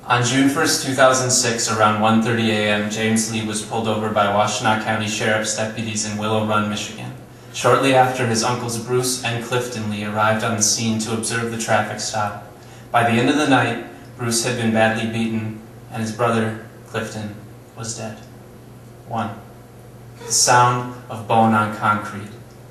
On June 1st, 2006, around 1:30 a.m., James Lee was pulled over by Washtenaw County Sheriff's deputies in Willow Run, Michigan. Shortly after, his uncles Bruce and Clifton Lee arrived on the scene to observe the traffic stop. By the end of the night, Bruce had been badly beaten, and his brother, Clifton, was dead. 1. The sound of bone on concrete.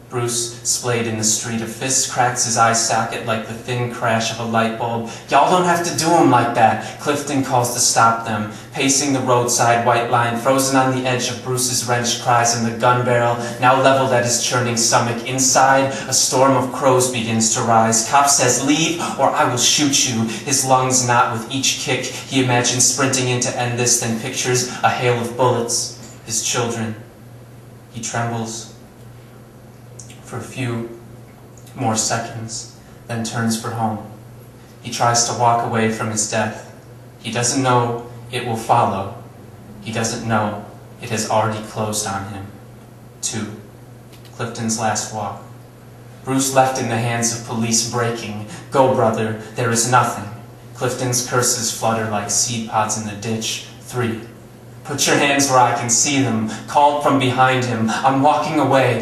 Bruce, splayed in the street, a fist cracks his eye socket like the thin crash of a light bulb. "Y'all don't have to do him like that," Clifton calls to stop them. Pacing the roadside white line, frozen on the edge of Bruce's wrenched cries, and the gun barrel now leveled at his churning stomach. Inside, a storm of crows begins to rise. Cop says, "Leave, or I will shoot you." His lungs knot with each kick. He imagines sprinting in to end this, then pictures a hail of bullets. His children. He trembles for a few more seconds, then turns for home. He tries to walk away from his death. He doesn't know it will follow. He doesn't know it has already closed on him. 2. Clifton's last walk. Bruce left in the hands of police, breaking. "Go, brother, there is nothing." Clifton's curses flutter like seed pods in the ditch. 3. "Put your hands where I can see them," called from behind him. I'm walking away,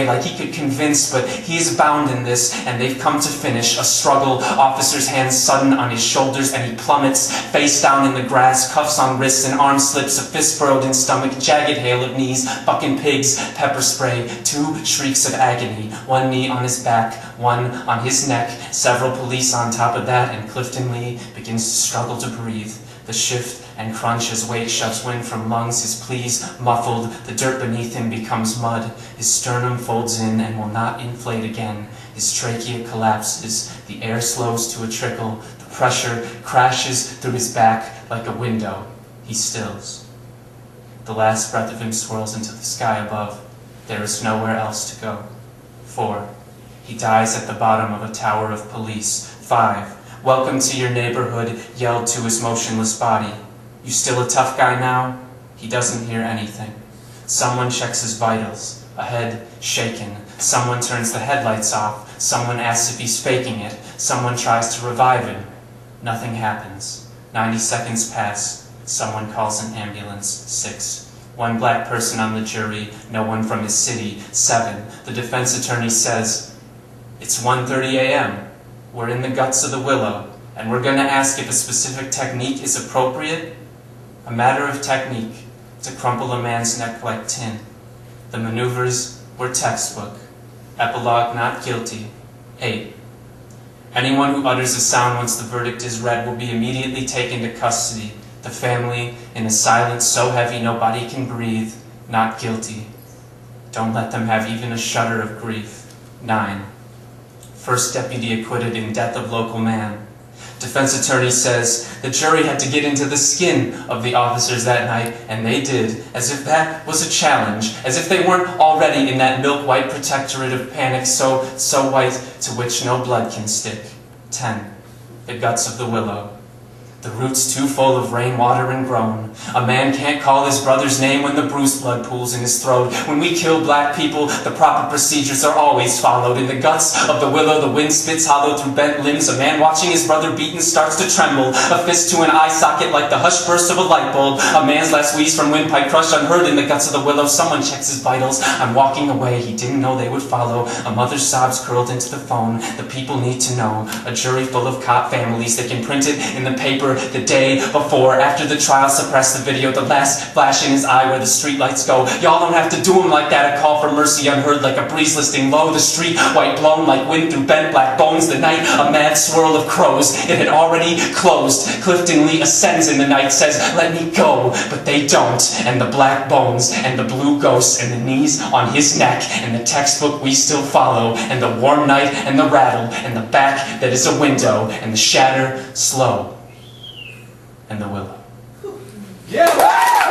like he could convince, but he is bound in this, and they've come to finish. A struggle, officer's hands sudden on his shoulders, and he plummets, face down in the grass, cuffs on wrists and arm slips, a fist burrowed in stomach, jagged hail of knees, bucking pigs, pepper spray, 2 shrieks of agony, 1 knee on his back, 1 on his neck, several police on top of that, and Clifton Lee begins to struggle to breathe. The shift and crunch as weight shoves wind from lungs, his pleas muffled, the dirt beneath him becomes mud, his sternum folds in and will not inflate again, his trachea collapses, the air slows to a trickle, the pressure crashes through his back like a window. He stills. The last breath of him swirls into the sky above. There is nowhere else to go. 4. He dies at the bottom of a tower of police. 5. "Welcome to your neighborhood," yelled to his motionless body. "You still a tough guy now?" He doesn't hear anything. Someone checks his vitals, a head shaken. Someone turns the headlights off. Someone asks if he's faking it. Someone tries to revive him. Nothing happens. 90 seconds pass. Someone calls an ambulance. 6. 1 black person on the jury, no one from his city. 7. The defense attorney says, "It's 1:30 a.m. We're in the guts of the Willow, and we're going to ask if a specific technique is appropriate." A matter of technique, to crumple a man's neck like tin. The maneuvers were textbook. Epilogue, not guilty. 8. Anyone who utters a sound once the verdict is read will be immediately taken to custody. The family, in a silence so heavy nobody can breathe, not guilty. Don't let them have even a shudder of grief. 9. First deputy acquitted in death of local man. Defense attorney says the jury had to get into the skin of the officers that night, and they did, as if that was a challenge, as if they weren't already in that milk-white protectorate of panic, so white to which no blood can stick. 10. The guts of the Willow. The roots too full of rainwater and groan. A man can't call his brother's name when the Bruce blood pools in his throat. When we kill black people, the proper procedures are always followed. In the guts of the Willow, the wind spits hollow through bent limbs. A man watching his brother beaten starts to tremble. A fist to an eye socket like the hush burst of a light bulb. A man's last wheeze from windpipe crushed unheard in the guts of the Willow. Someone checks his vitals. I'm walking away. He didn't know they would follow. A mother's sobs curled into the phone. The people need to know. A jury full of cop families. They can print it in the paper the day before. After the trial, suppress the video, the last flash in his eye where the streetlights go. Y'all don't have to do him like that. A call for mercy unheard like a breeze listing low. The street white blown like wind through bent black bones. The night, a mad swirl of crows. It had already closed. Clifton Lee ascends in the night, says, "Let me go," but they don't. And the black bones, and the blue ghosts, and the knees on his neck, and the textbook we still follow, and the warm night, and the rattle, and the back that is a window, and the shatter slow. And the Willow. Yeah!